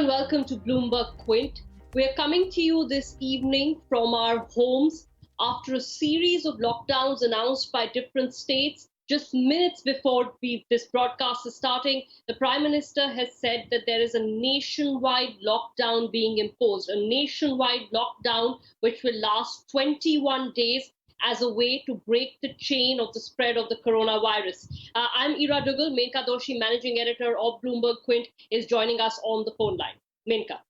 and welcome to BloombergQuint. We are coming to you this evening from our homes after a series of lockdowns announced by different states. Just minutes before this broadcast is starting, the Prime Minister has said that there is a nationwide lockdown being imposed, a nationwide lockdown which will last 21 days as a way to break the chain of the spread of the coronavirus. I'm Ira Dugal. Menaka Doshi, managing editor of BloombergQuint, is joining us on the phone line. Menaka.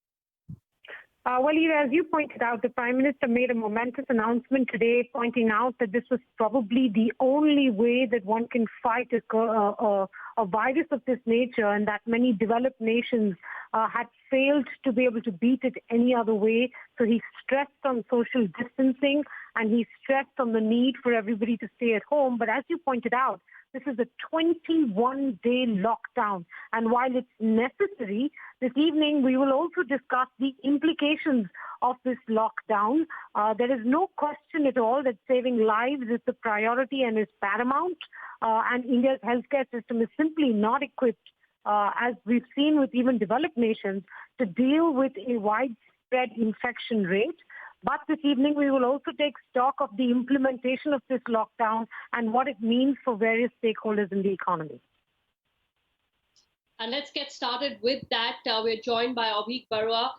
Well, Ira, as you pointed out, the Prime Minister made a momentous announcement today pointing out that this was probably the only way that one can fight a virus of this nature, and that many developed nations had failed to be able to beat it any other way. So he stressed on social distancing and he stressed on the need for everybody to stay at home. But as you pointed out, this is a 21-day lockdown. And while it's necessary, this evening we will also discuss the implications of this lockdown. There is no question at all that saving lives is the priority and is paramount. And India's healthcare system is simply not equipped, as we've seen with even developed nations, to deal with a widespread infection rate. But this evening, we will also take stock of the implementation of this lockdown and what it means for various stakeholders in the economy. And let's get started with that. We're joined by Abhik Barua.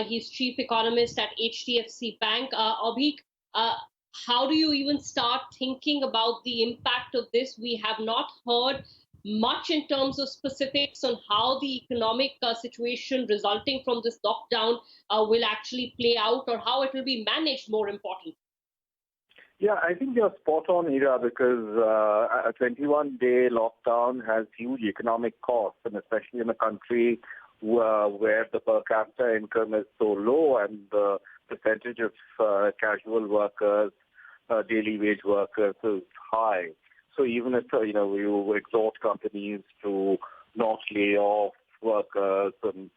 He's chief economist at HDFC Bank. Abhik, how do you even start thinking about the impact of this? We have not heard much in terms of specifics on how the economic situation resulting from this lockdown will actually play out, or how it will be managed, more important. Yeah, I think you're spot on, Ira, because a 21-day lockdown has huge economic costs, and especially in a country where the per capita income is so low and the percentage of casual workers, daily wage workers is high. So even if, you exhort companies to not lay off workers and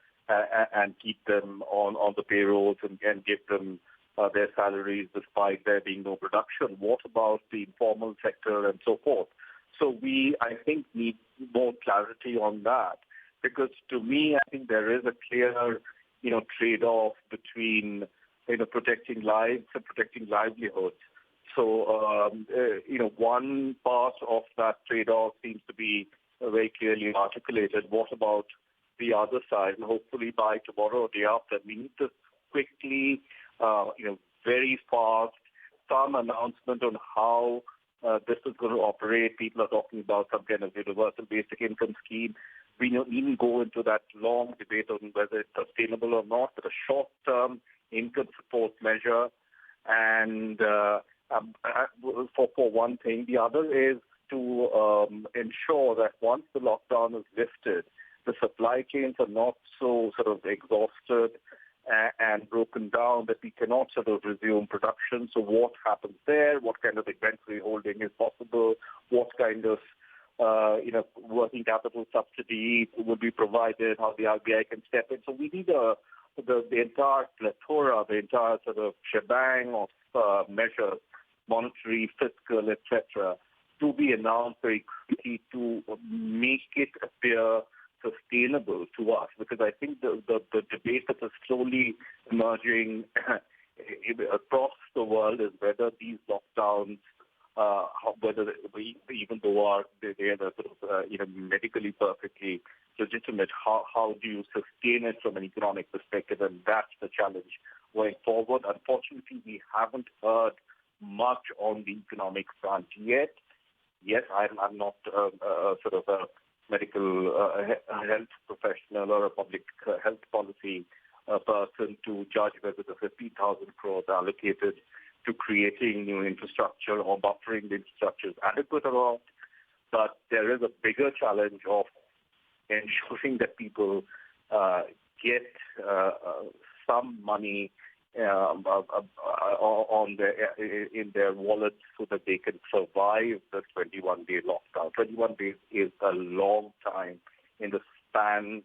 keep them on the payrolls and give them their salaries despite there being no production, what about the informal sector and so forth? So we, I think, need more clarity on that, because to me, I think there is a clear, trade-off between, protecting lives and protecting livelihoods. So, one part of that trade-off seems to be very clearly articulated. What about the other side? And hopefully by tomorrow or day after, we need to quickly, very fast, some announcement on how this is going to operate. People are talking about some kind of universal basic income scheme. We don't even go into that long debate on whether it's sustainable or not, but a short-term income support measure. And for one thing. The other is to ensure that once the lockdown is lifted, the supply chains are not so sort of exhausted and broken down that we cannot sort of resume production. So what happens there? What kind of inventory holding is possible? What kind of working capital subsidy would be provided? How the RBI can step in? So we need the entire plethora, the entire sort of shebang of measures, monetary, fiscal, etc., to be announced very quickly to make it appear sustainable to us. Because I think the debate that is slowly emerging across the world is whether these lockdowns, whether even though they are sort of medically perfectly legitimate, how do you sustain it from an economic perspective? And that's the challenge going forward. Unfortunately, we haven't heard much on the economic front yet. Yes, I'm not sort of a medical health professional or a public health policy person to judge whether the 15,000 crores allocated to creating new infrastructure or buffering the infrastructure is adequate or not. But there is a bigger challenge of ensuring that people get some money in their wallets so that they can survive the 21-day lockdown. 21 days is a long time in the span,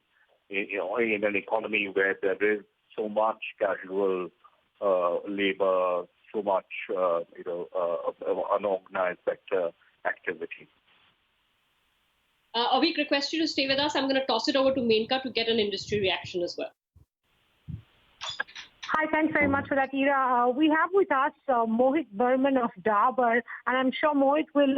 in an economy where there is so much casual labor, so much unorganized sector activity. Avik, request you to stay with us. I'm going to toss it over to Menaka to get an industry reaction as well. Hi, thanks very much for that, Ira. We have with us Mohit Burman of Dabur, and I'm sure Mohit will,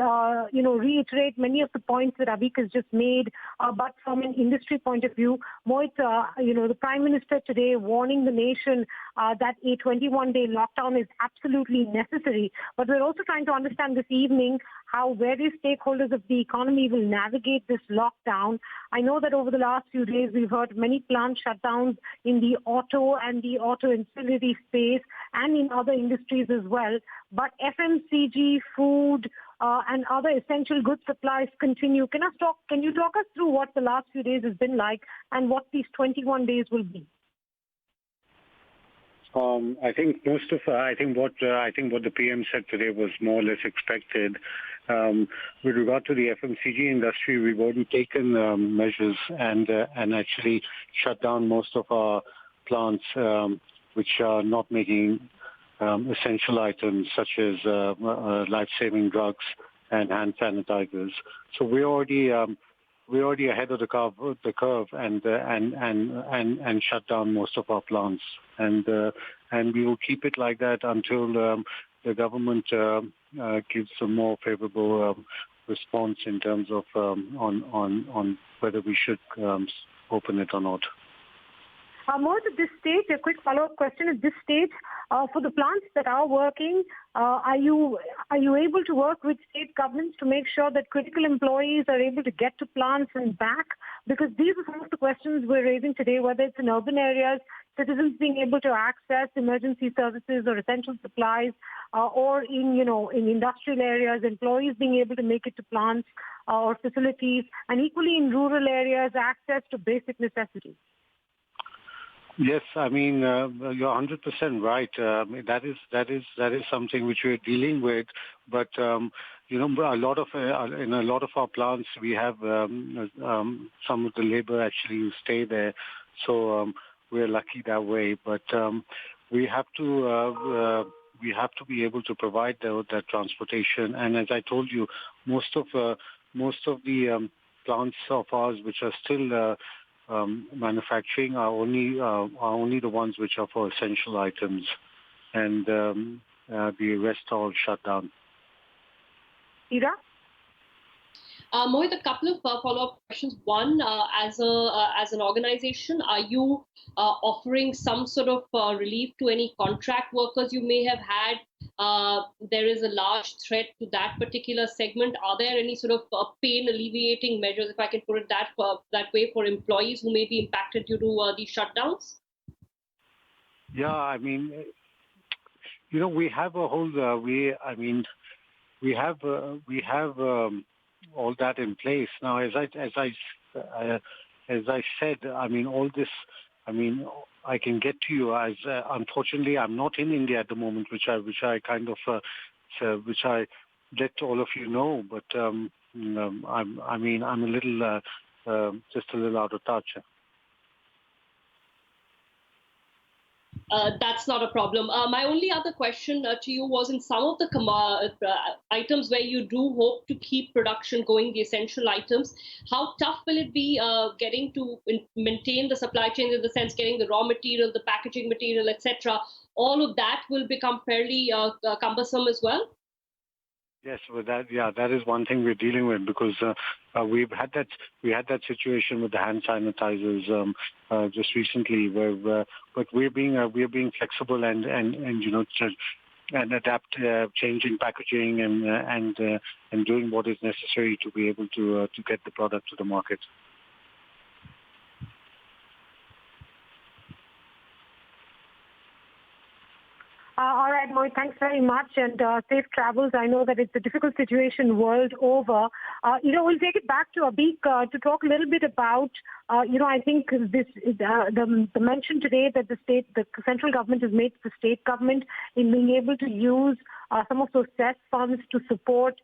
reiterate many of the points that Avik has just made. But from an industry point of view, Mohit, the Prime Minister today warning the nation that a 21-day lockdown is absolutely necessary. But we're also trying to understand this evening how various stakeholders of the economy will navigate this lockdown. I know that over the last few days, we've heard many plant shutdowns in the auto and the auto ancillary space and in other industries as well. But FMCG, food, and other essential goods supplies continue. Can you talk us through what the last few days has been like and what these 21 days will be? I think what the PM said today was more or less expected. With regard to the FMCG industry, we've already taken measures and actually shut down most of our plants which are not making essential items such as life-saving drugs and hand sanitizers. So we're already ahead of the curve and shut down most of our plants, and we will keep it like that until the government gives a more favorable response in terms of on whether we should open it or not. Mohit, at this stage, a quick follow-up question. At this stage, for the plants that are working, are you able to work with state governments to make sure that critical employees are able to get to plants and back? Because these are some of the questions we're raising today, whether it's in urban areas, citizens being able to access emergency services or essential supplies, or in industrial areas, employees being able to make it to plants or facilities, and equally in rural areas, access to basic necessities. Yes, I mean you're 100% right. That is something which we're dealing with. But in a lot of our plants we have some of the labor actually stay there, so we're lucky that way. But we have to be able to provide that transportation. And as I told you, most of the plants of ours which are still manufacturing are only the ones which are for essential items, and the rest are all shut down. Ira? Mohit, a couple of follow-up questions. One, as an organization, are you offering some sort of relief to any contract workers you may have had? There is a large threat to that particular segment. Are there any sort of pain alleviating measures, if I can put it that way, for employees who may be impacted due to these shutdowns? Yeah, I mean, we have a whole. We have all that in place now. As I said, I mean, all this. I mean, I can get to you. As unfortunately, I'm not in India at the moment, which I kind of which I let all of you know. But I'm a little just a little out of touch. That's not a problem. My only other question to you was, in some of the items where you do hope to keep production going, the essential items, how tough will it be getting to maintain the supply chain, in the sense getting the raw material, the packaging material, etc.? All of that will become fairly cumbersome as well? Yes, with that, that is one thing we're dealing with, because we had that situation with the hand sanitizers just recently, where but we're being flexible and adapt, changing packaging and doing what is necessary to be able to get the product to the market. All right, Mohit, thanks very much, and safe travels. I know that it's a difficult situation world over. We'll take it back to Abik to talk a little bit about, I think this the mention today that the central government has made to the state government in being able to use some of those cess funds to support,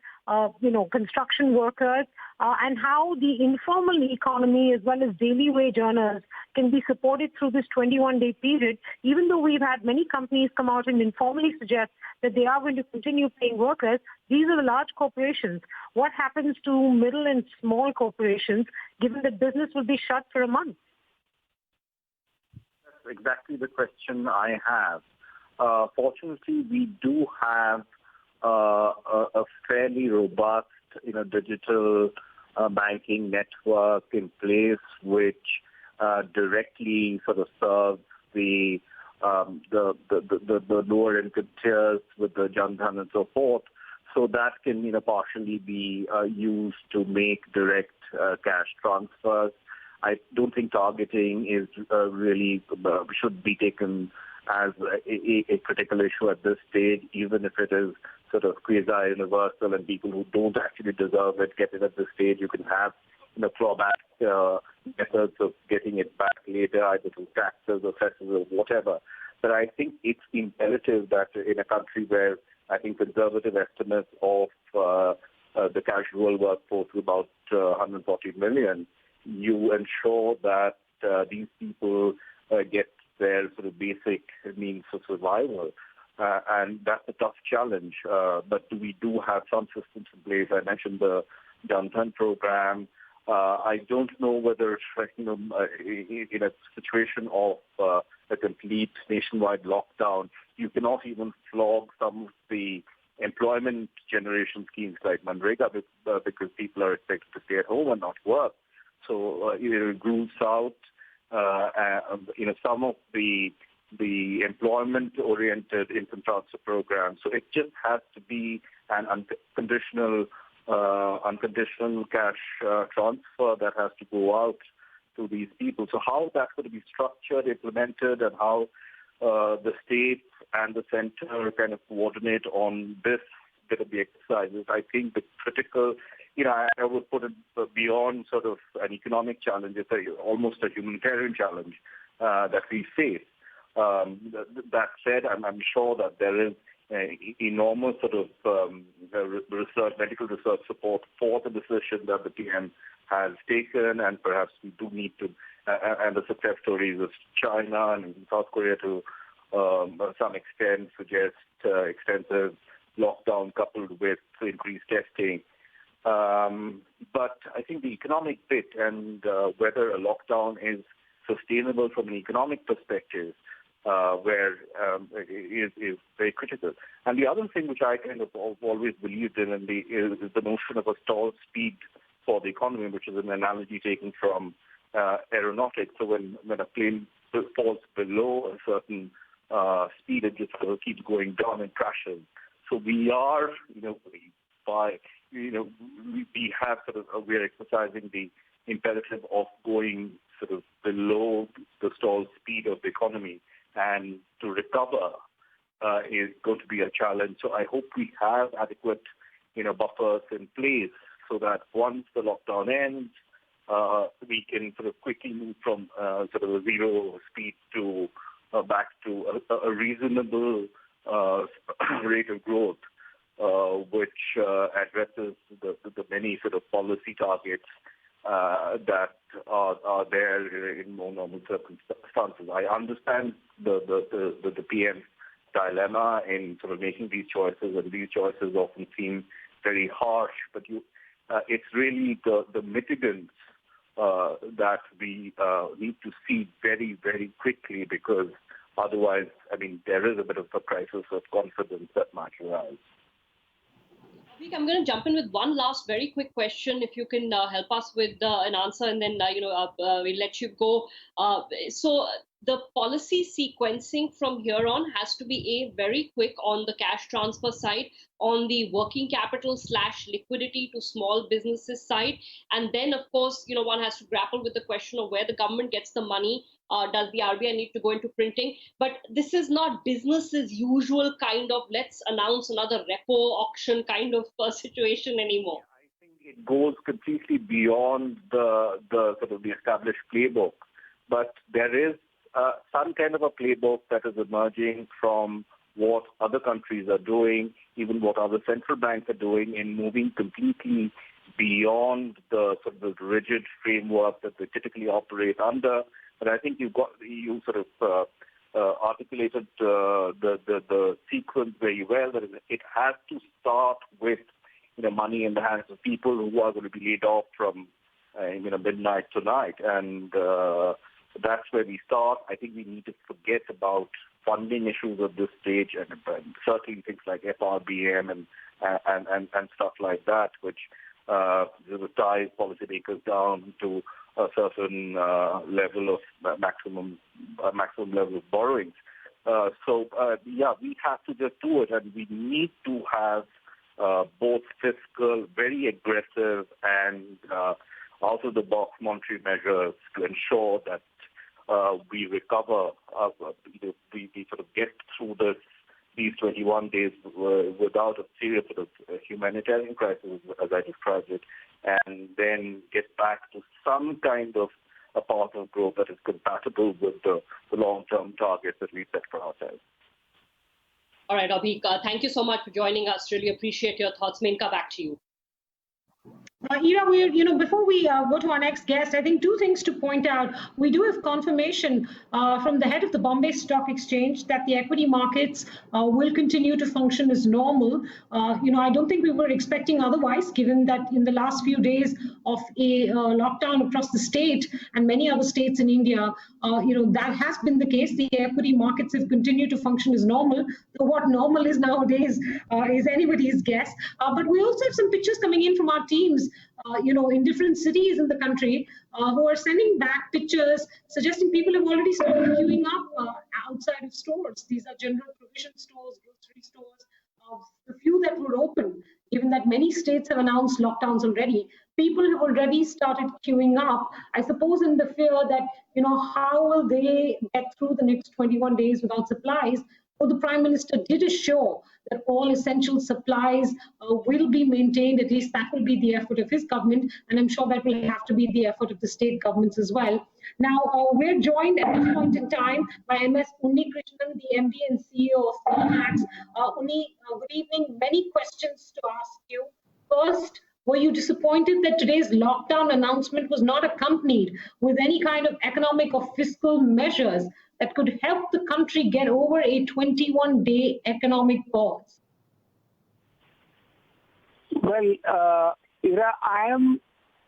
construction workers, and how the informal economy as well as daily wage earners can be supported through this 21-day period, even though we've had many companies come out and informally suggest that they are going to continue paying workers. These are the large corporations. What happens to middle and small corporations, given that business will be shut for a month? exactly the question I have. Fortunately, we do have a fairly robust, digital banking network in place, which directly sort of serves the lower income tiers with the Jan Dhan and so forth. So that can, partially be used to make direct cash transfers. I don't think targeting is really should be taken as a critical issue at this stage, even if it is sort of quasi-universal and people who don't actually deserve it get it at this stage. You can have clawback methods of getting it back later, either through taxes or cesses or whatever. But I think it's imperative that in a country where I think conservative estimates of the casual workforce is about 140 million, you ensure that these people get their sort of basic means of survival. And that's a tough challenge. But we do have some systems in place. I mentioned the Jan Dhan program. I don't know whether, in a situation of a complete nationwide lockdown, you cannot even flog some of the employment generation schemes like Manrega because people are expected to stay at home and not work. So it rules out, some of the employment-oriented income transfer programs. So it just has to be an unconditional cash transfer that has to go out to these people. So how that's going to be structured, implemented, and how the state and the center kind of coordinate on this bit of the exercises, I think the critical, I would put it beyond sort of an economic challenge. It's almost a humanitarian challenge that we face. That said, I'm sure that there is enormous sort of medical research support for the decision that the PM has taken, and perhaps we do need to, and the success stories of China and South Korea to some extent suggest extensive lockdown coupled with increased testing. But I think the economic bit and whether a lockdown is sustainable from an economic perspective, is very critical. And the other thing which I kind of always believed in is the notion of a stall speed for the economy, which is an analogy taken from aeronautics. So when a plane falls below a certain speed, it just sort of keeps going down and crashes. So we are, we're exercising the imperative of going sort of below the stall speed of the economy, and to recover is going to be a challenge. So I hope we have adequate, buffers in place so that once the lockdown ends, we can sort of quickly move from sort of a zero speed to back to a reasonable rate of growth, which addresses the many sort of policy targets that are there in more normal circumstances. I understand the PM's dilemma in sort of making these choices, and these choices often seem very harsh, but it's really the mitigants that we need to see very, very quickly, because otherwise, there is a bit of a crisis of confidence that might arise. I'm going to jump in with one last very quick question, if you can help us with an answer, and then we'll let you go. So the policy sequencing from here on has to be very quick on the cash transfer side, on the working capital / liquidity to small businesses side, and then of course one has to grapple with the question of where the government gets the money. Does the RBI need to go into printing? But this is not business as usual kind of let's announce another repo auction kind of situation anymore. I think it goes completely beyond the sort of the established playbook. But there is some kind of a playbook that is emerging from what other countries are doing, even what other central banks are doing, in moving completely beyond the sort of the rigid framework that they typically operate under. But I think you sort of articulated the sequence very well. That it has to start with money in the hands of people who are going to be laid off from midnight tonight, and that's where we start. I think we need to forget about funding issues at this stage, and certainly things like FRBM and stuff like that, which ties policymakers down to a certain level of maximum level of borrowings. We have to just do it, and we need to have both fiscal, very aggressive, and out-of-the-box monetary measures to ensure that we recover, we sort of get through these 21 days without a serious sort of humanitarian crisis, as I described it, and then get back to some kind of a path of growth that is compatible with the long-term targets that we set for ourselves. All right, Abhi, thank you so much for joining us. Really appreciate your thoughts. Menaka, back to you. Ira, before we go to our next guest, I think two things to point out. We do have confirmation from the head of the Bombay Stock Exchange that the equity markets will continue to function as normal. I don't think we were expecting otherwise, given that in the last few days of a lockdown across the state and many other states in India, that has been the case. The equity markets have continued to function as normal. So what normal is nowadays is anybody's guess. But we also have some pictures coming in from our teams in different cities in the country who are sending back pictures suggesting people have already started queuing up outside of stores. These are general provision stores, grocery stores, the few that were open, given that many states have announced lockdowns already. People have already started queuing up, I suppose, in the fear that, how will they get through the next 21 days without supplies? Well, the Prime Minister did assure that all essential supplies will be maintained. At least that will be the effort of his government, and I'm sure that will have to be the effort of the state governments as well. Now, we're joined at this point in time by MS Unni Krishnan, the MD and CEO of Max. Unni, good evening. Many questions to ask you. First, were you disappointed that today's lockdown announcement was not accompanied with any kind of economic or fiscal measures that could help the country get over a 21-day economic pause? Well, Ira, I am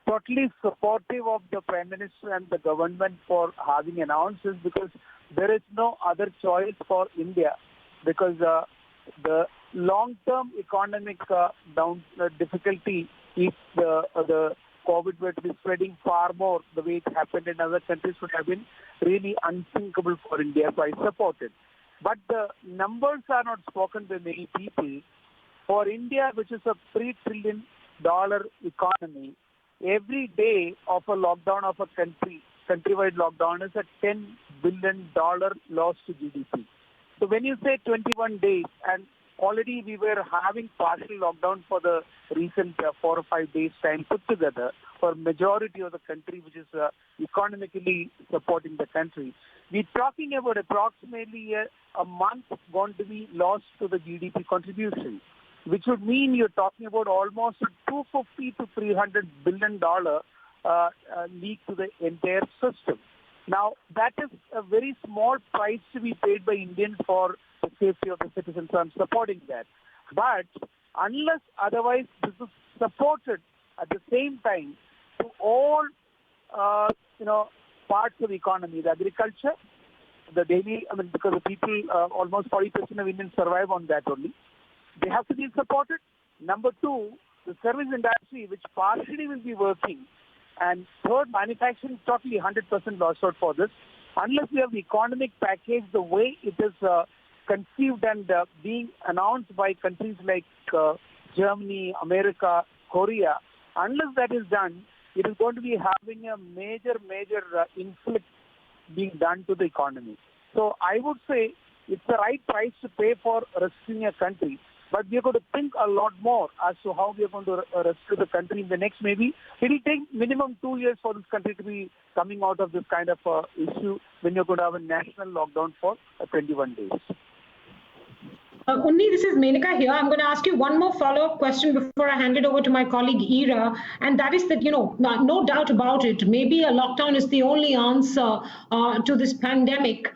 totally supportive of the Prime Minister and the government for having announced this, because there is no other choice for India, because the long-term economic difficulty, if the COVID were to be spreading far more the way it happened in other countries, would have been really unthinkable for India, so I support it. But the numbers are not spoken by many people. For India, which is a $3 trillion economy, every day of a lockdown of a countrywide lockdown is a $10 billion loss to GDP. So when you say 21 days, and already we were having partial lockdown for the recent 4 or 5 days time put together for majority of the country, which is economically supporting the country. We're talking about approximately a month going to be lost to the GDP contribution, which would mean you're talking about almost $250 to $300 billion leak to the entire system. Now, that is a very small price to be paid by Indians for the safety of the citizens, so I'm supporting that. But unless otherwise this is supported at the same time to all, parts of the economy, the agriculture, the daily, because the people, almost 40% of Indians survive on that only. They have to be supported. Number two, the service industry, which partially will be working. And third, manufacturing is totally 100% lost out for this. Unless we have the economic package the way it is conceived and being announced by countries like Germany, America, Korea, unless that is done, it is going to be having a major inflict being done to the economy. So I would say it's the right price to pay for rescuing a country. But we are going to think a lot more as to how we are going to rescue the country in the next maybe. It will take minimum 2 years for this country to be coming out of this kind of issue when you're going to have a national lockdown for 21 days. Unni, this is Menaka here. I'm going to ask you one more follow-up question before I hand it over to my colleague Ira, and that is that, no doubt about it, maybe a lockdown is the only answer to this pandemic.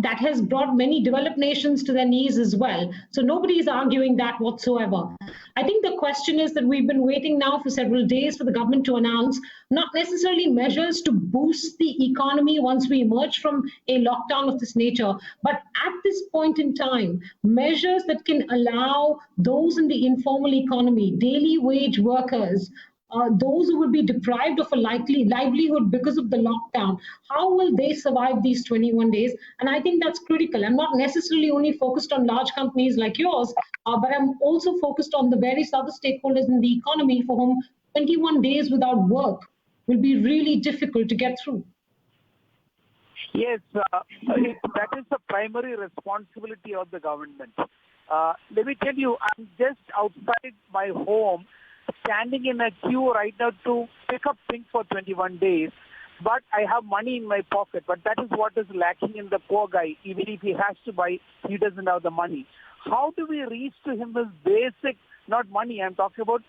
that has brought many developed nations to their knees as well. So nobody is arguing that whatsoever. I think the question is that we've been waiting now for several days for the government to announce not necessarily measures to boost the economy once we emerge from a lockdown of this nature, but at this point in time, measures that can allow those in the informal economy, daily wage workers, those who will be deprived of a likely livelihood because of the lockdown, how will they survive these 21 days? And I think that's critical. I'm not necessarily only focused on large companies like yours, but I'm also focused on the various other stakeholders in the economy for whom 21 days without work will be really difficult to get through. Yes, that is the primary responsibility of the government. Let me tell you, I'm just outside my home, standing in a queue right now to pick up things for 21 days. But I have money in my pocket. But that is what is lacking in the poor guy. Even if he has to buy, he doesn't have the money. How do we reach to him this basic, not money, I'm talking about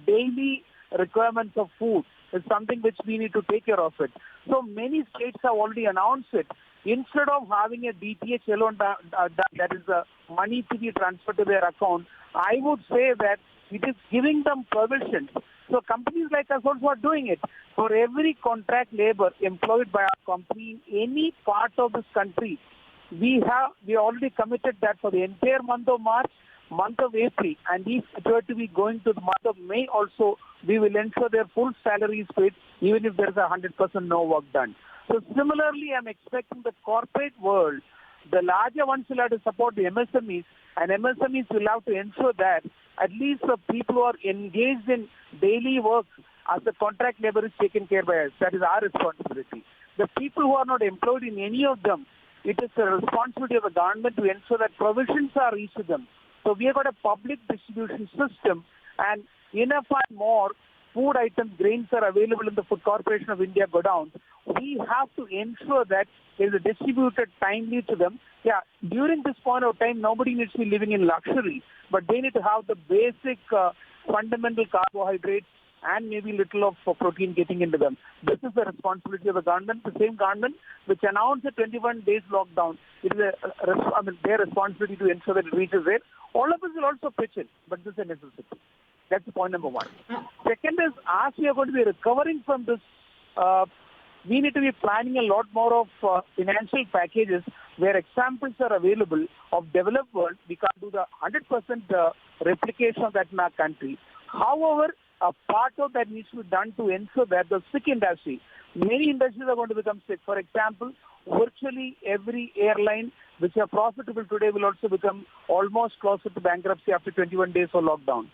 daily requirements of food? It's something which we need to take care of it. So many states have already announced it. Instead of having a DTH alone, that is the money to be transferred to their account, I would say that it is giving them permissions. So companies like us also are doing it. For every contract labor employed by our company in any part of this country, we already committed that for the entire month of March, month of April, and if it were to be going to the month of May also, we will ensure their full salary is paid, even if there is 100% no work done. So similarly, I'm expecting the corporate world, the larger ones will have to support the MSMEs, and MSMEs will have to ensure that at least the people who are engaged in daily work as the contract labor is taken care by us. That is our responsibility. The people who are not employed in any of them, it is the responsibility of the government to ensure that provisions are reached to them. So we have got a public distribution system, and enough and more food items, grains are available in the Food Corporation of India godowns. We have to ensure that it is distributed timely to them. Yeah, during this point of time, nobody needs to be living in luxury, but they need to have the basic fundamental carbohydrates and maybe little of protein getting into them. This is the responsibility of the government, the same government which announced a 21 days lockdown. It is their responsibility to ensure that it reaches there. All of us will also pitch in, but this is a necessity. That's the point number one. Second is, as we are going to be recovering from this, we need to be planning a lot more of financial packages where examples are available of developed world. We can't do the 100% replication of that in our country. However, a part of that needs to be done to ensure that the sick industry, many industries are going to become sick. For example, virtually every airline which are profitable today will also become almost closer to bankruptcy after 21 days of lockdown.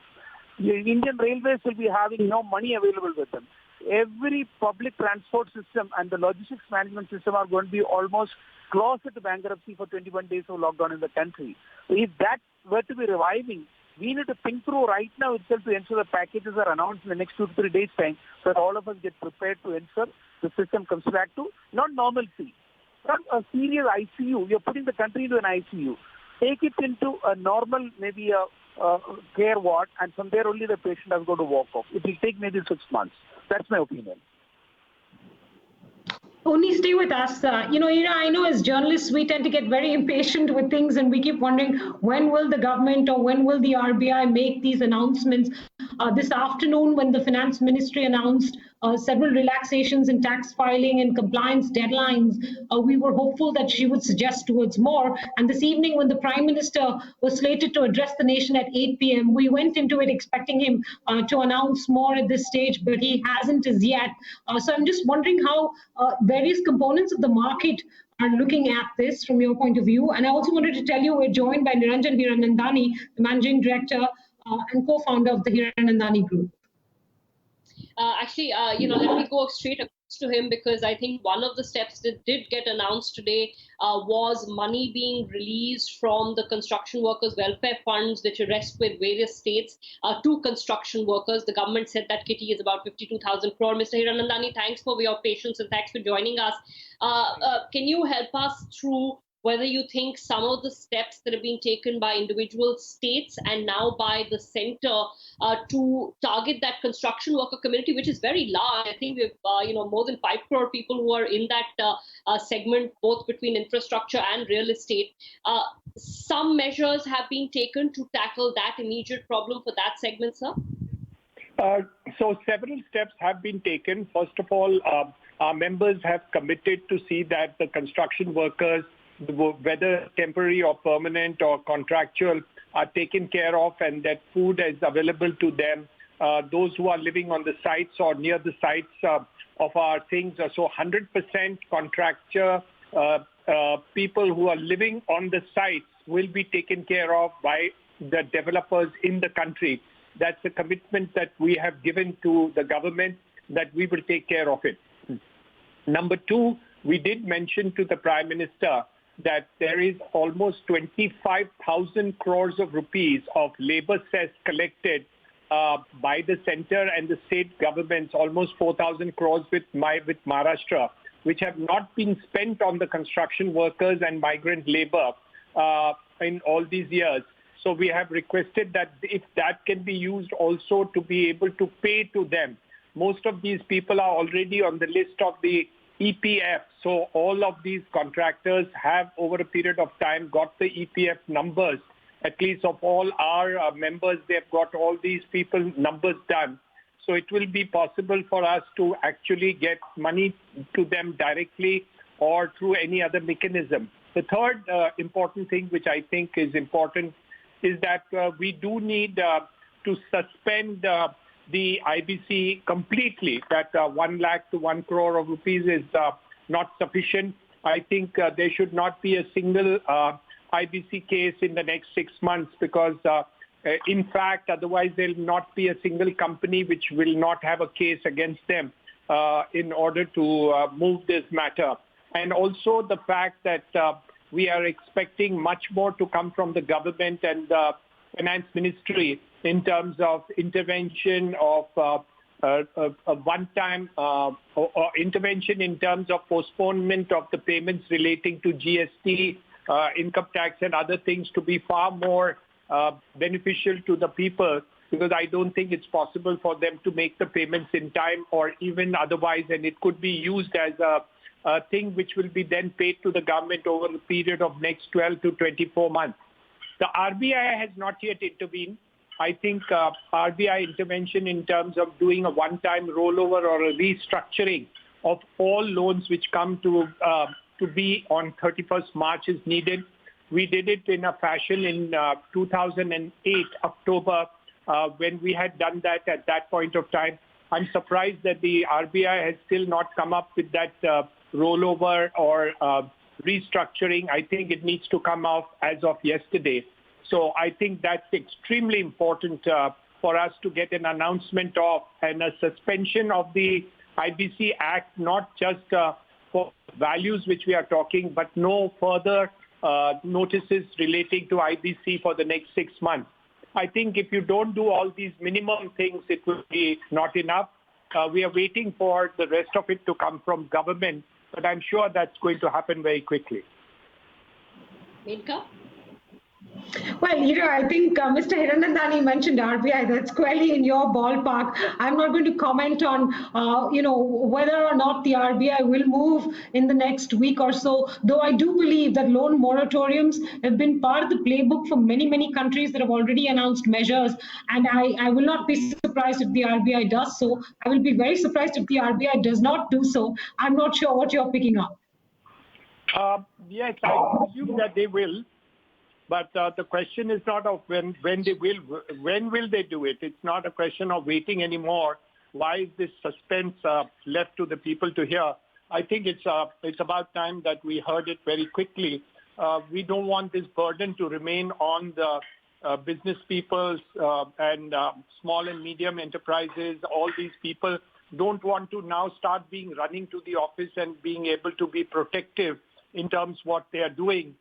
The Indian Railways will be having no money available with them. Every public transport system and the logistics management system are going to be almost closer to bankruptcy for 21 days of lockdown in the country. So if that were to be reviving, we need to think through right now itself to ensure the packages are announced in the next 2 to 3 days' time so that all of us get prepared to ensure the system comes back to not normalcy, not a serious ICU. You're putting the country into an ICU. Take it into a normal, maybe a care ward, and from there only the patient has got to walk off. It will take maybe 6 months. That's my opinion. Only stay with us. Ira, I know as journalists, we tend to get very impatient with things and we keep wondering when will the government or when will the RBI make these announcements. This afternoon, when the finance ministry announced several relaxations in tax filing and compliance deadlines, we were hopeful that she would suggest towards more. And this evening, when the Prime Minister was slated to address the nation at 8 p.m., we went into it expecting him to announce more at this stage, but he hasn't as yet. So I'm just wondering how various components of the market are looking at this from your point of view. And I also wanted to tell you we're joined by Niranjan Hiranandani, the Managing Director and co-founder of the Hiranandani Group. Let me go straight across to him because I think one of the steps that did get announced today was money being released from the construction workers welfare funds, which rest with various states, to construction workers. The government said that kitty is about 52,000 crore. Mr. Hiranandani, thanks for your patience and thanks for joining us. Can you help us through whether you think some of the steps that have been taken by individual states and now by the center to target that construction worker community, which is very large. I think we've more than 5 crore people who are in that segment, both between infrastructure and real estate. Some measures have been taken to tackle that immediate problem for that segment, sir? So several steps have been taken. First of all, our members have committed to see that the construction workers, whether temporary or permanent or contractual, are taken care of and that food is available to them. Those who are living on the sites or near the sites of our things. So 100% contractor people who are living on the sites will be taken care of by the developers in the country. That's a commitment that we have given to the government that we will take care of it. Number two, we did mention to the Prime Minister that there is almost 25,000 crores of rupees of labor cess collected by the center and the state governments, almost 4,000 crores with Maharashtra, which have not been spent on the construction workers and migrant labor in all these years. So we have requested that if that can be used also to be able to pay to them. Most of these people are already on the list of the EPF. So all of these contractors have over a period of time got the EPF numbers. At least of all our members, they've got all these people numbers done. So it will be possible for us to actually get money to them directly or through any other mechanism. The third important thing, which I think is important, is that we do need to suspend the IBC completely. That 1 lakh to 1 crore of rupees is not sufficient. I think there should not be a single IBC case in the next 6 months because, in fact, otherwise there will not be a single company which will not have a case against them in order to move this matter. And also the fact that we are expecting much more to come from the government and the finance ministry in terms of intervention of a one-time or intervention in terms of postponement of the payments relating to GST, income tax and other things to be far more beneficial to the people, because I don't think it's possible for them to make the payments in time or even otherwise, and it could be used as a thing which will be then paid to the government over a period of next 12 to 24 months. The RBI has not yet intervened. I think RBI intervention in terms of doing a one-time rollover or a restructuring of all loans which come to be on 31st March is needed. We did it in a fashion in 2008, October, when we had done that at that point of time. I'm surprised that the RBI has still not come up with that rollover or restructuring. I think it needs to come off as of yesterday. So I think that's extremely important for us to get an announcement of and a suspension of the IBC Act, not just for values which we are talking, but no further notices relating to IBC for the next 6 months. I think if you don't do all these minimum things, it will be not enough. We are waiting for the rest of it to come from government, but I'm sure that's going to happen very quickly. Menaka? Well, I think Mr. Hiranandani mentioned RBI. That's squarely in your ballpark. I'm not going to comment on, whether or not the RBI will move in the next week or so, though I do believe that loan moratoriums have been part of the playbook for many, many countries that have already announced measures. And I will not be surprised if the RBI does so. I will be very surprised if the RBI does not do so. I'm not sure what you're picking up. Yes, I assume that they will. But the question is not of when they will. When will they do it? It's not a question of waiting anymore. Why is this suspense left to the people to hear? I think it's about time that we heard it very quickly. We don't want this burden to remain on the business people and small and medium enterprises. All these people don't want to now start running to the office and being able to be protective in terms of what they are doing.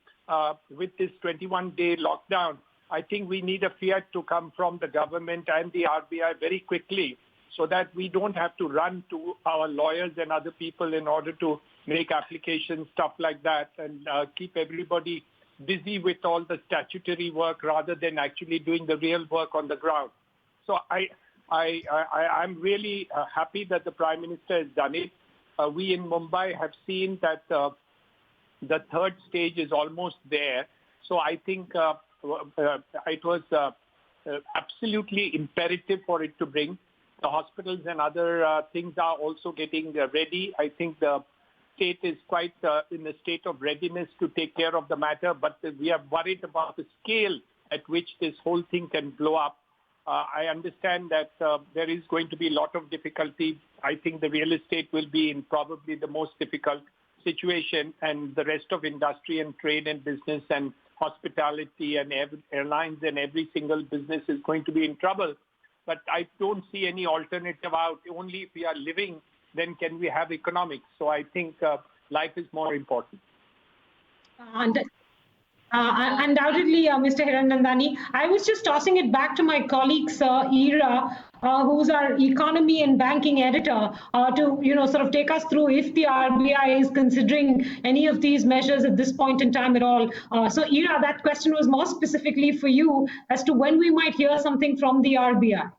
With this 21-day lockdown, I think we need a fiat to come from the government and the RBI very quickly so that we don't have to run to our lawyers and other people in order to make applications, stuff like that, and keep everybody busy with all the statutory work rather than actually doing the real work on the ground. So I'm really happy that the Prime Minister has done it. We in Mumbai have seen that the third stage is almost there. So I think it was absolutely imperative for it to bring. The hospitals and other things are also getting ready. I think the state is quite in a state of readiness to take care of the matter, but we are worried about the scale at which this whole thing can blow up. I understand that there is going to be a lot of difficulty. I think the real estate will be in probably the most difficult situation, and the rest of industry and trade and business and hospitality and airlines and every single business is going to be in trouble. But I don't see any alternative out. Only if we are living, then can we have economics. So I think life is more important. Undoubtedly, Mr. Hiranandani, I was just tossing it back to my colleagues, Ira, who's our economy and banking editor, to sort of take us through if the RBI is considering any of these measures at this point in time at all. So, Ira, that question was more specifically for you as to when we might hear something from the RBI.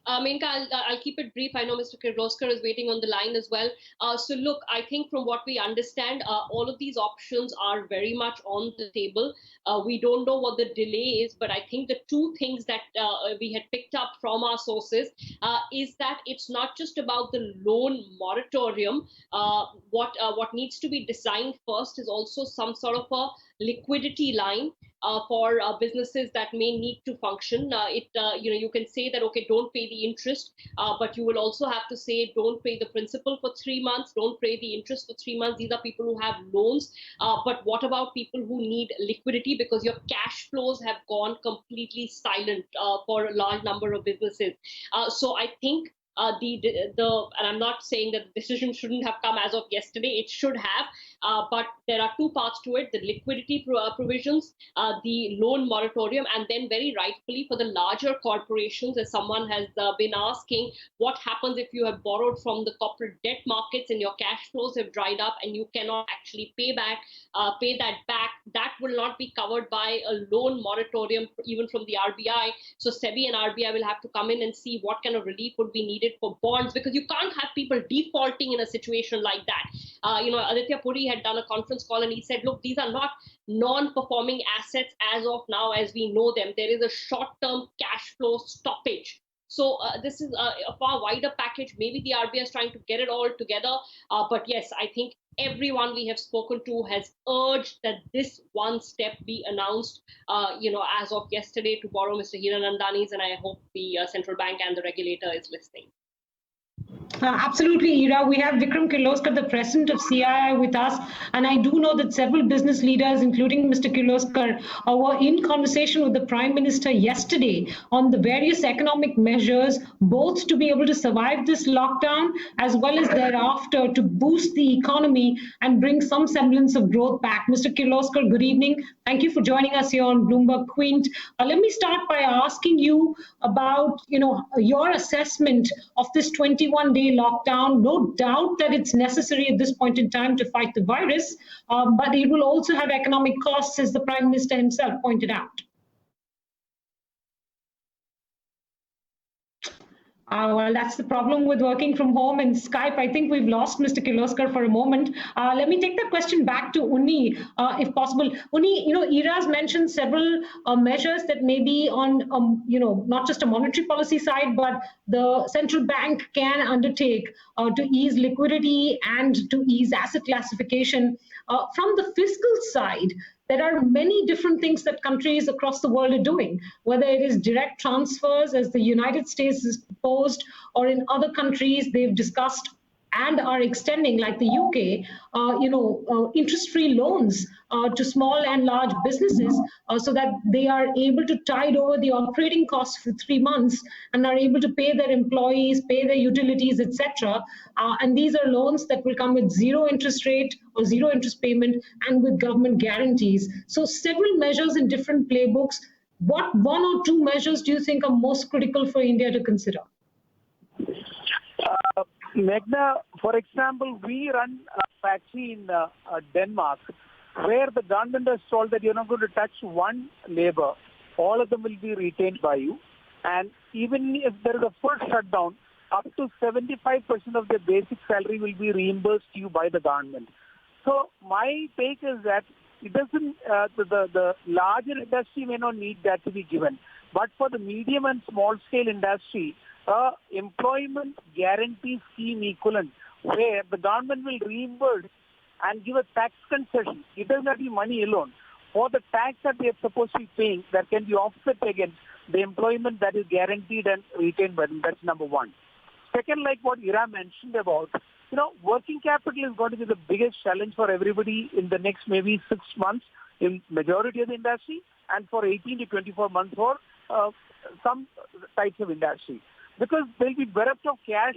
Menaka, I'll keep it brief. I know Mr. Kirloskar is waiting on the line as well. So look, I think from what we understand, all of these options are very much on the table. We don't know what the delay is, but I think the two things that we had picked up from our sources is that it's not just about the loan moratorium. What needs to be designed first is also some sort of a liquidity line for businesses that may need to function. You can say that, okay, don't pay the interest, but you will also have to say don't pay the principal for 3 months, don't pay the interest for 3 months. These are people who have loans. But what about people who need liquidity, because your cash flows have gone completely silent for a large number of businesses. So I think and I'm not saying that the decision shouldn't have come as of yesterday, it should have, but there are two parts to it: the liquidity provisions, the loan moratorium, and then very rightfully for the larger corporations, as someone has been asking, what happens if you have borrowed from the corporate debt markets and your cash flows have dried up and you cannot actually pay that back? That will not be covered by a loan moratorium even from the RBI. So SEBI and RBI will have to come in and see what kind of relief would be needed for bonds, because you can't have people defaulting in a situation like that. Aditya Puri had done a conference call and he said, look, these are not non-performing assets as of now as we know them. There is a short-term cash flow stoppage. So this is a far wider package. Maybe the RBI is trying to get it all together. But yes, I think everyone we have spoken to has urged that this one step be announced, as of yesterday, to borrow Mr. Hiranandani's, and I hope the central bank and the regulator is listening. Absolutely, Ira. We have Vikram Kirloskar, the president of CII, with us. And I do know that several business leaders, including Mr. Kirloskar, were in conversation with the Prime Minister yesterday on the various economic measures, both to be able to survive this lockdown as well as thereafter to boost the economy and bring some semblance of growth back. Mr. Kirloskar, good evening. Thank you for joining us here on BloombergQuint. Let me start by asking you about, your assessment of this 21-day lockdown. No doubt that it's necessary at this point in time to fight the virus, but it will also have economic costs, as the Prime Minister himself pointed out. Well, that's the problem with working from home and Skype. I think we've lost Mr. Kirloskar for a moment. Let me take that question back to Unni, if possible. Unni, Ira's mentioned several measures that may be on, not just a monetary policy side, but the central bank can undertake to ease liquidity and to ease asset classification. From the fiscal side, there are many different things that countries across the world are doing, whether it is direct transfers, as the United States has proposed, or in other countries they've discussed and are extending, like the UK, interest-free loans to small and large businesses so that they are able to tide over the operating costs for 3 months and are able to pay their employees, pay their utilities, etc. And these are loans that will come with zero interest rate or zero interest payment and with government guarantees. So several measures in different playbooks. What one or two measures do you think are most critical for India to consider? Megna, for example, we run a factory in Denmark where the government has told that you're not going to touch one labor. All of them will be retained by you. And even if there is a full shutdown, up to 75% of their basic salary will be reimbursed to you by the government. So my take is that it doesn't, the larger industry may not need that to be given. But for the medium and small scale industry, employment guarantee scheme equivalent where the government will reimburse and give a tax concession. It does not be money alone. For the tax that they are supposed to be paying, that can be offset against the employment that is guaranteed and retained by them. That's number one. Second, like what Ira mentioned about, working capital is going to be the biggest challenge for everybody in the next maybe 6 months in majority of the industry and for 18 to 24 months for some types of industry. Because there will be bereft of cash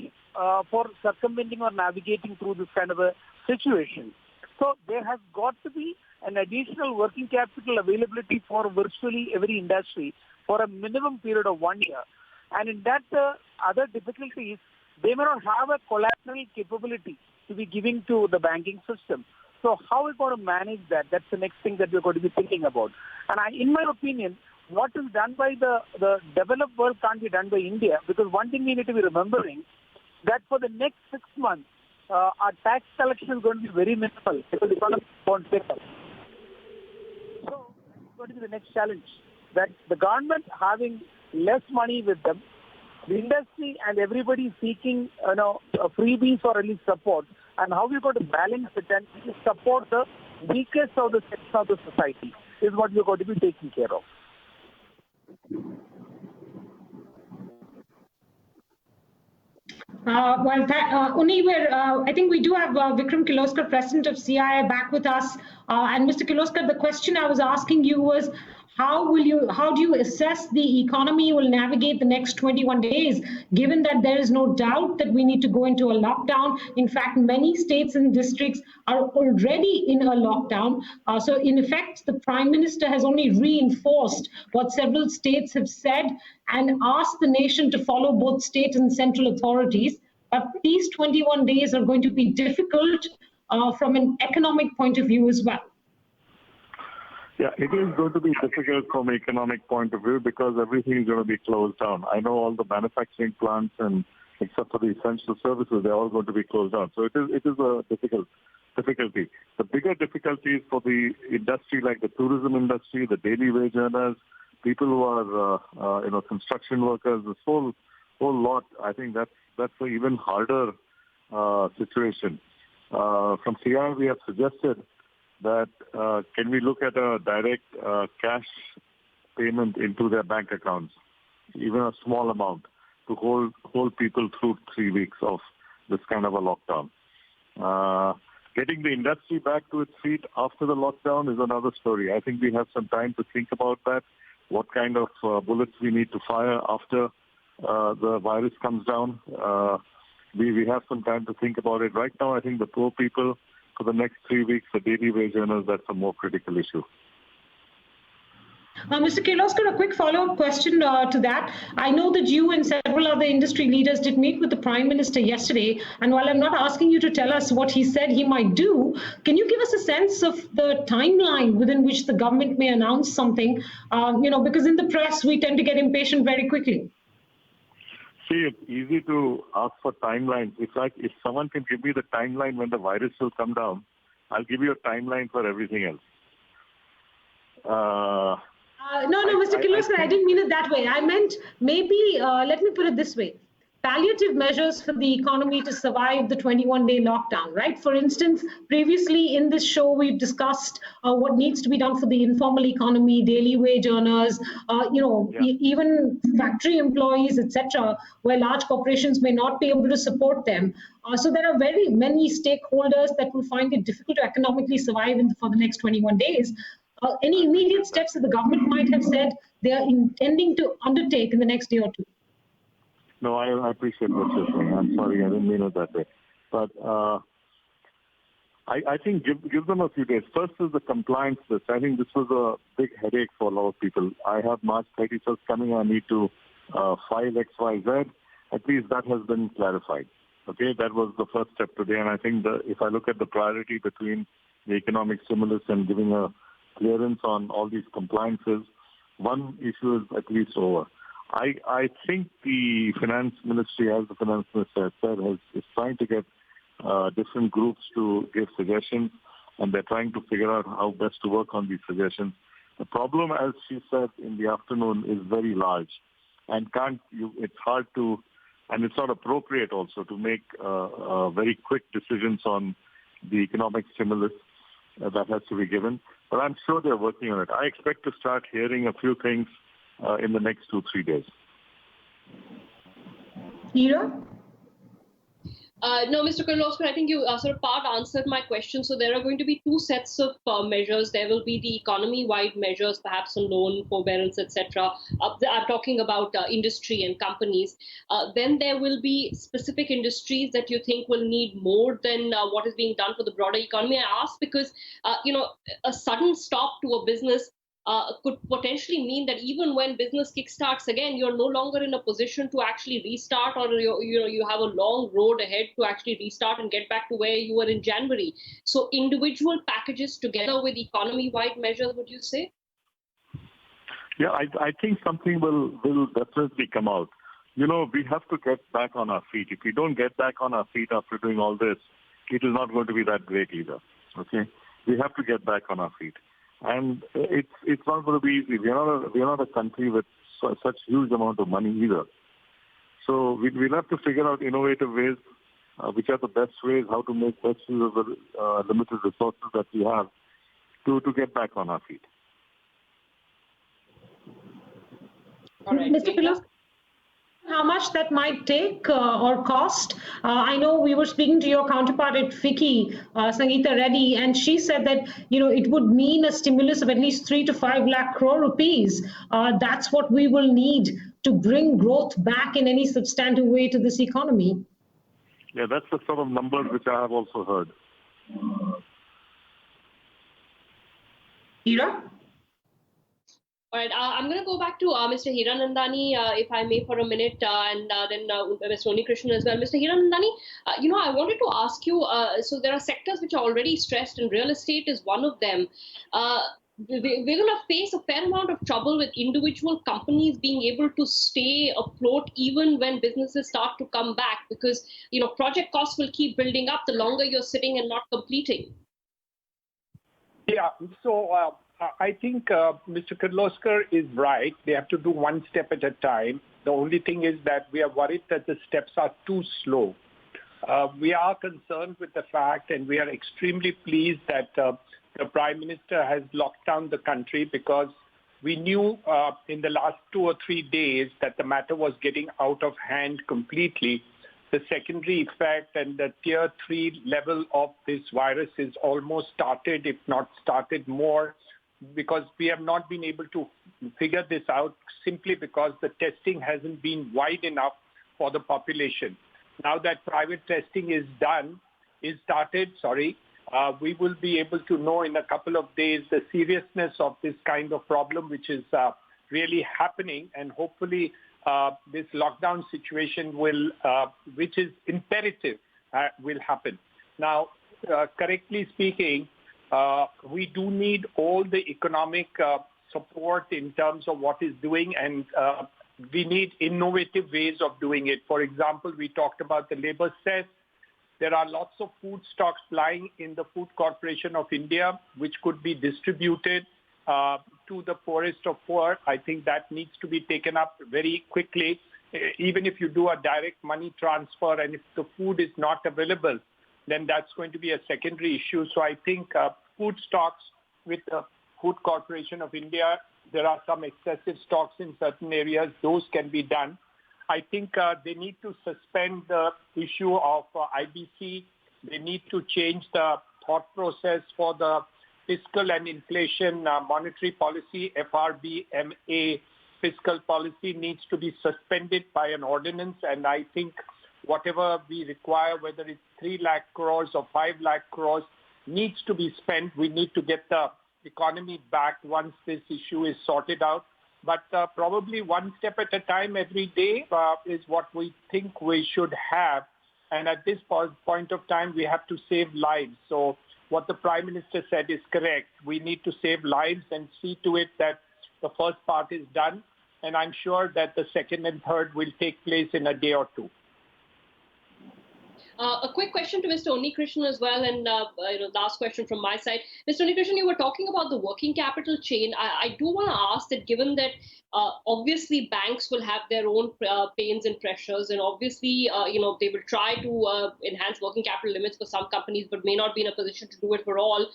for circumventing or navigating through this kind of a situation. So there has got to be an additional working capital availability for virtually every industry for a minimum period of 1 year. And in that, other difficulties, they may not have a collateral capability to be giving to the banking system. So how are we going to manage that? That's the next thing that we're going to be thinking about. And in my opinion, what is done by the developed world can't be done by India, because one thing we need to be remembering that for the next 6 months, our tax collection is going to be very minimal because the economy won't pick up. So it's going to be the next challenge, that the government having less money with them, the industry and everybody seeking freebies or at least support, and how we're going to balance it and support the weakest of the sections of the society is what we're going to be taking care of. I think we do have Vikram Kirloskar, President of CII, back with us. And Mr. Kirloskar, the question I was asking you was, how do you assess the economy will navigate the next 21 days, given that there is no doubt that we need to go into a lockdown? In fact, many states and districts are already in a lockdown. So in effect, the Prime Minister has only reinforced what several states have said and asked the nation to follow both state and central authorities. But these 21 days are going to be difficult from an economic point of view as well. Yeah, it is going to be difficult from an economic point of view because everything is going to be closed down. I know all the manufacturing plants, and except for the essential services, they're all going to be closed down. So it is a difficulty. The bigger difficulty is for the industry like the tourism industry, the daily wage earners, people who are construction workers, this whole lot. I think that's an even harder situation. From CII, we have suggested that can we look at a direct cash payment into their bank accounts, even a small amount, to hold people through 3 weeks of this kind of a lockdown. Getting the industry back to its feet after the lockdown is another story. I think we have some time to think about that, what kind of bullets we need to fire after the virus comes down. We have some time to think about it. Right now, I think the poor people, for the next 3 weeks, the daily wage earners, that's a more critical issue. Mr. Kirloskar, a quick follow-up question to that. I know that you and several other industry leaders did meet with the Prime Minister yesterday, and while I'm not asking you to tell us what he said he might do, can you give us a sense of the timeline within which the government may announce something? Because in the press, we tend to get impatient very quickly. See, it's easy to ask for timelines. If someone can give me the timeline when the virus will come down, I'll give you a timeline for everything else. No, Mr. Kirloskar, I didn't mean it that way. I meant maybe, let me put it this way, palliative measures for the economy to survive the 21-day lockdown, right? For instance, previously in this show, we've discussed what needs to be done for the informal economy, daily wage earners, even factory employees, etc., where large corporations may not be able to support them. So there are very many stakeholders that will find it difficult to economically survive for the next 21 days. Any immediate steps that the government might have said they are intending to undertake in the next day or two? No, I appreciate what you're saying. I'm sorry, I didn't mean it that way. But I think give them a few days. First is the compliance list. I think this was a big headache for a lot of people. I have March 31st coming. I need to file XYZ. At least that has been clarified. Okay, that was the first step today. And I think if I look at the priority between the economic stimulus and giving a clearance on all these compliances, one issue is at least over. I think the finance ministry, as the finance minister has said, is trying to get different groups to give suggestions, and they're trying to figure out how best to work on these suggestions. The problem, as she said in the afternoon, is very large, and it's hard to, and it's not appropriate also to make very quick decisions on the economic stimulus that has to be given. But I'm sure they're working on it. I expect to start hearing a few things in the next 2-3 days. Ira? No, Mr. Kirloskar, I think you sort of part answered my question. So there are going to be two sets of measures. There will be the economy-wide measures, perhaps on loan, forbearance, etc. I'm talking about industry and companies. Then there will be specific industries that you think will need more than what is being done for the broader economy. I ask because, a sudden stop to a business could potentially mean that even when business kickstarts again, you're no longer in a position to actually restart, or you have a long road ahead to actually restart and get back to where you were in January. So individual packages together with economy-wide measures, would you say? Yeah, I think something will definitely come out. We have to get back on our feet. If we don't get back on our feet after doing all this, it is not going to be that great either. Okay, we have to get back on our feet. And it's not going to be easy. We are not a country with such huge amount of money either. So we'll have to figure out innovative ways, which are the best ways, how to make best use of the limited resources that we have to get back on our feet. All right. Mr. Kirloskar, how much that might take or cost? I know we were speaking to your counterpart at FICCI, Sangeeta Reddy, and she said that it would mean a stimulus of at least 3 to 5 lakh crore rupees. That's what we will need to bring growth back in any substantive way to this economy. Yeah, that's the sort of numbers which I have also heard. Ira? All right, I'm going to go back to Mr. Hiranandani, if I may, for a minute, and then Mr. Krishnan as well. Mr. Hiranandani, I wanted to ask you, so there are sectors which are already stressed, and real estate is one of them. We're going to face a fair amount of trouble with individual companies being able to stay afloat even when businesses start to come back, because, project costs will keep building up the longer you're sitting and not completing. Yeah, so I think Mr. Kirloskar is right. They have to do one step at a time. The only thing is that we are worried that the steps are too slow. We are concerned with the fact, and we are extremely pleased that the Prime Minister has locked down the country, because we knew in the last 2 or 3 days that the matter was getting out of hand completely. The secondary effect and the tier 3 level of this virus is almost started, if not started more, because we have not been able to figure this out simply because the testing hasn't been wide enough for the population. Now that private testing is started, we will be able to know in a couple of days the seriousness of this kind of problem, which is really happening, and hopefully this lockdown situation which is imperative, will happen. Now, correctly speaking, we do need all the economic support in terms of what is doing, and we need innovative ways of doing it. For example, we talked about the labor cess. There are lots of food stocks lying in the Food Corporation of India, which could be distributed to the poorest of poor. I think that needs to be taken up very quickly. Even if you do a direct money transfer, and if the food is not available, then that's going to be a secondary issue. So I think food stocks with the Food Corporation of India, there are some excessive stocks in certain areas. Those can be done. I think they need to suspend the issue of IBC. They need to change the thought process for the fiscal and inflation monetary policy. FRBMA fiscal policy needs to be suspended by an ordinance. And I think whatever we require, whether it's 3 lakh crores or 5 lakh crores, needs to be spent. We need to get the economy back once this issue is sorted out. But probably one step at a time every day is what we think we should have. And at this point of time, we have to save lives. So what the Prime Minister said is correct. We need to save lives and see to it that the first part is done. And I'm sure that the second and third will take place in a day or two. A quick question to Mr. Onnikrishnan as well, and last question from my side. Mr. Onnikrishnan, you were talking about the working capital chain. I do want to ask that, given that obviously banks will have their own pains and pressures, and obviously they will try to enhance working capital limits for some companies, but may not be in a position to do it for all.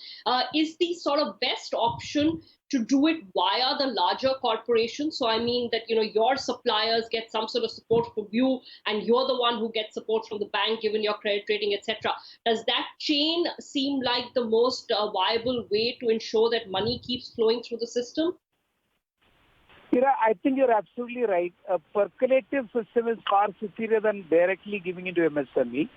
Is the sort of best option to do it via the larger corporations? So I mean that your suppliers get some sort of support from you, and you're the one who gets support from the bank given your credit rating, etc. Does that chain seem like the most viable way to ensure that money keeps flowing through the system? Ira, I think you're absolutely right. A percolative system is far superior than directly giving into MSME,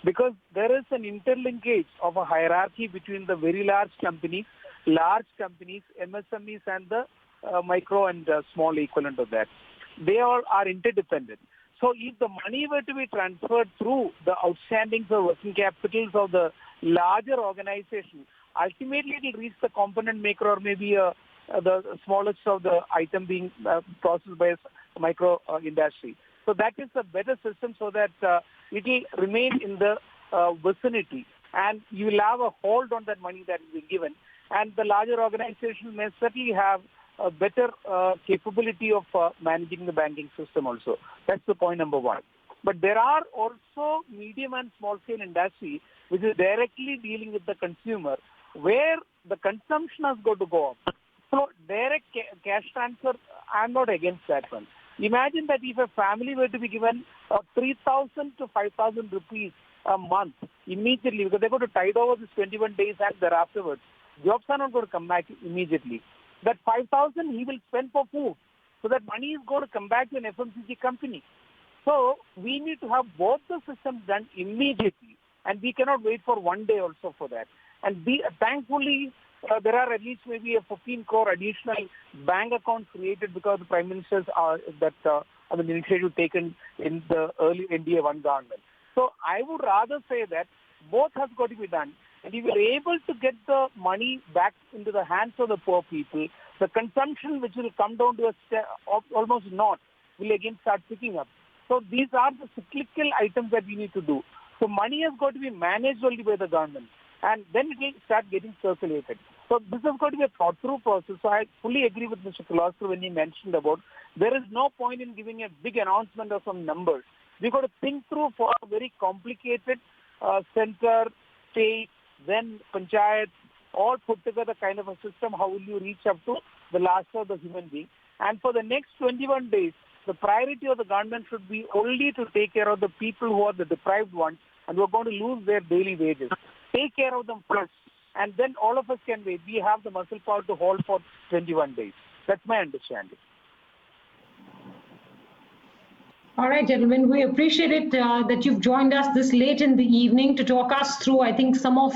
because there is an interlinkage of a hierarchy between the very large companies, MSMEs, and the micro and small equivalent of that. They all are interdependent. So if the money were to be transferred through the outstandings or working capitals of the larger organization, ultimately it will reach the component maker or maybe the smallest of the item being processed by a micro industry. So that is a better system, so that it will remain in the vicinity, and you will have a hold on that money that is being given. And the larger organization may certainly have a better capability of managing the banking system also. That's the point number one. But there are also medium and small scale industry which is directly dealing with the consumer, where the consumption has got to go up. So direct cash transfer, I'm not against that one. Imagine that if a family were to be given 3,000 to 5,000 rupees a month immediately, because they're going to tide over this 21 days and thereafterwards, jobs are not going to come back immediately. That 5,000 he will spend for food. So that money is going to come back to an FMCG company. So we need to have both the systems done immediately, and we cannot wait for one day also for that. And thankfully, there are at least maybe a 15 crore additional bank accounts created because the Prime Minister's initiative taken in the early NDA-1 government. So I would rather say that both have got to be done. And if we're able to get the money back into the hands of the poor people, the consumption, which will come down to almost naught, will again start picking up. So these are the cyclical items that we need to do. So money has got to be managed only by the government, and then it will start getting circulated. So this has got to be a thought-through process. So I fully agree with Mr. Kulastru when he mentioned about there is no point in giving a big announcement of some numbers. We've got to think through for a very complicated center, state, then panchayat, all put together kind of a system. How will you reach up to the last of the human being? And for the next 21 days, the priority of the government should be only to take care of the people who are the deprived ones and who are going to lose their daily wages. Take care of them first, and then all of us can wait. We have the muscle power to hold for 21 days. That's my understanding. All right, gentlemen, we appreciate it that you've joined us this late in the evening to talk us through, I think, some of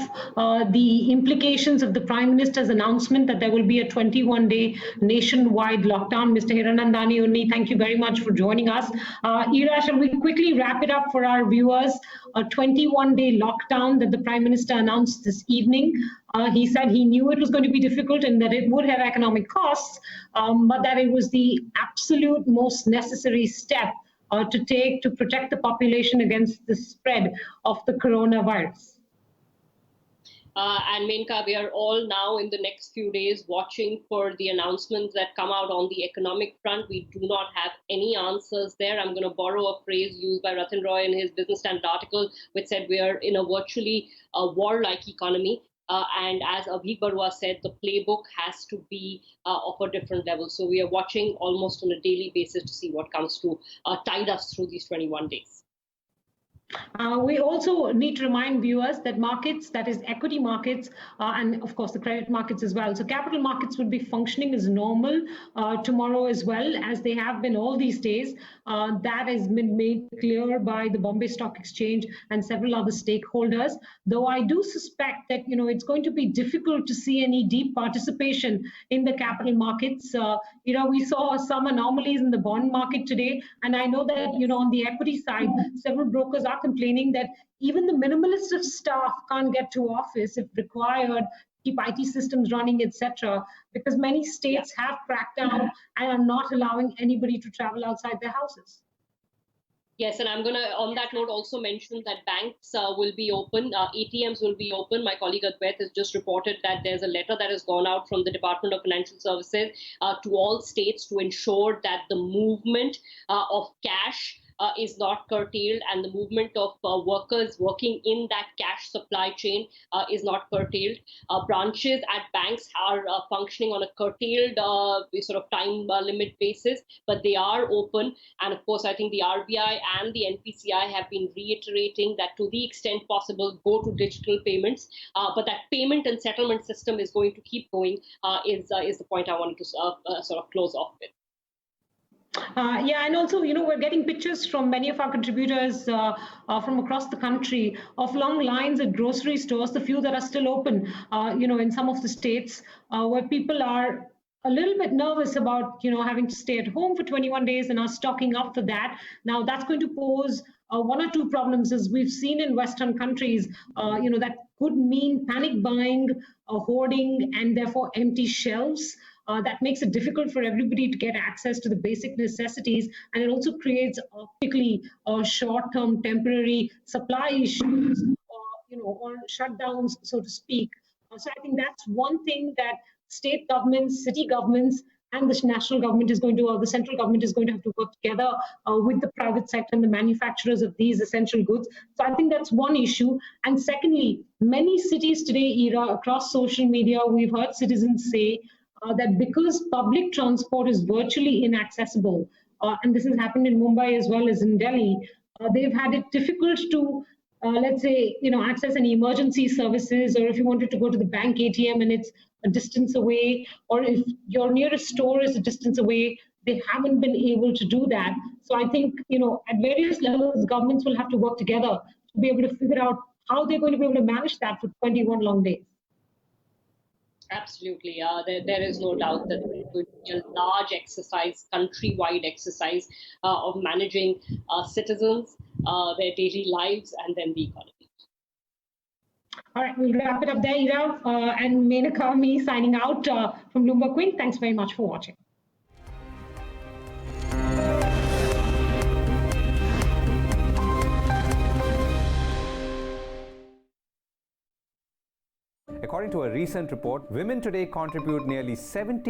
the implications of the Prime Minister's announcement that there will be a 21-day nationwide lockdown. Mr. Hiranandani Unni, thank you very much for joining us. Ira, shall we quickly wrap it up for our viewers? A 21-day lockdown that the Prime Minister announced this evening. He said he knew it was going to be difficult and that it would have economic costs, but that it was the absolute most necessary step to take to protect the population against the spread of the coronavirus. And Menaka, we are all now in the next few days watching for the announcements that come out on the economic front. We do not have any answers there. I'm going to borrow a phrase used by Ratan Roy in his Business Standard article, which said we are in a virtually war-like economy. And as Avik Barua said, the playbook has to be of a different level. So we are watching almost on a daily basis to see what comes to tide us through these 21 days. We also need to remind viewers that markets, that is equity markets, and of course the credit markets as well. So capital markets would be functioning as normal tomorrow as well, as they have been all these days. That has been made clear by the Bombay Stock Exchange and several other stakeholders. Though I do suspect that it's going to be difficult to see any deep participation in the capital markets. We saw some anomalies in the bond market today, and I know that on the equity side, several brokers are are complaining that even the minimalist of staff can't get to office if required, keep IT systems running, etc., because many states have cracked down and are not allowing anybody to travel outside their houses. Yes, and I'm going to, on that note, also mention that banks will be open, ATMs will be open. My colleague Advait has just reported that there's a letter that has gone out from the Department of Financial Services to all states to ensure that the movement of cash is not curtailed, and the movement of workers working in that cash supply chain is not curtailed. Branches at banks are functioning on a curtailed sort of time limit basis, but they are open. And of course, I think the RBI and the NPCI have been reiterating that to the extent possible, go to digital payments. But that payment and settlement system is going to keep going is the point I wanted to sort of close off with. Yeah, and also, we're getting pictures from many of our contributors from across the country of long lines at grocery stores, the few that are still open, in some of the states where people are a little bit nervous about, having to stay at home for 21 days and are stocking up for that. Now, that's going to pose one or two problems, as we've seen in Western countries, that could mean panic buying, hoarding, and therefore empty shelves. That makes it difficult for everybody to get access to the basic necessities, and it also creates optically short-term temporary supply issues, or shutdowns, so to speak. So I think that's one thing that state governments, city governments, and the national government is going to, or the central government is going to have to work together with the private sector and the manufacturers of these essential goods. So I think that's one issue. And secondly, many cities today, Ira, across social media, we've heard citizens say that because public transport is virtually inaccessible, and this has happened in Mumbai as well as in Delhi, they've had it difficult to, let's say, access any emergency services, or if you wanted to go to the bank ATM and it's a distance away, or if your nearest store is a distance away, they haven't been able to do that. So I think, at various levels, governments will have to work together to be able to figure out how they're going to be able to manage that for 21 long days. Absolutely. There is no doubt that there is going to be a large exercise, countrywide exercise of managing citizens, their daily lives, and then the economy. All right, we'll wrap it up there, Ira. And Menaka, me signing out from BloombergQuint. Thanks very much for watching. According to a recent report, women today contribute nearly 70